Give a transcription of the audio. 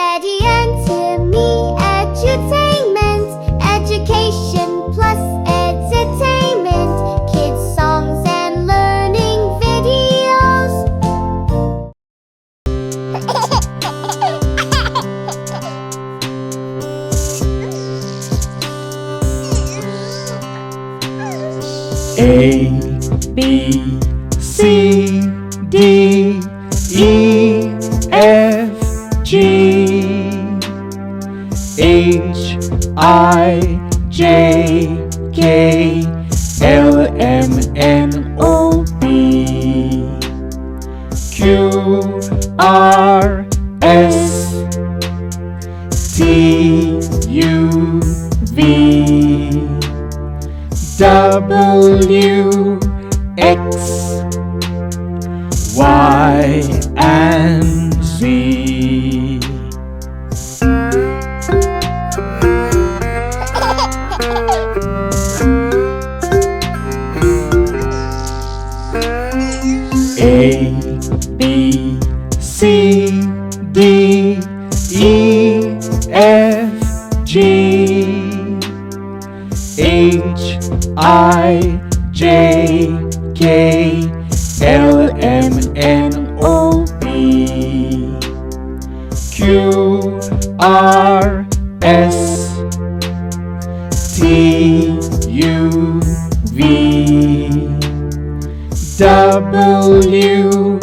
Teddy and Timmy Edutainment. Education plus entertainment. Kids songs and learning videos. A, B, C, D, E, F, G, H, I, J, K, L, M, N, O, P, Q, R, S, T, U, V, W, X, Y, and Z. A, B, C, D, E, F, G, H, I, J, K, L, M, N, O, P, Q, R, S, T, U, V, W,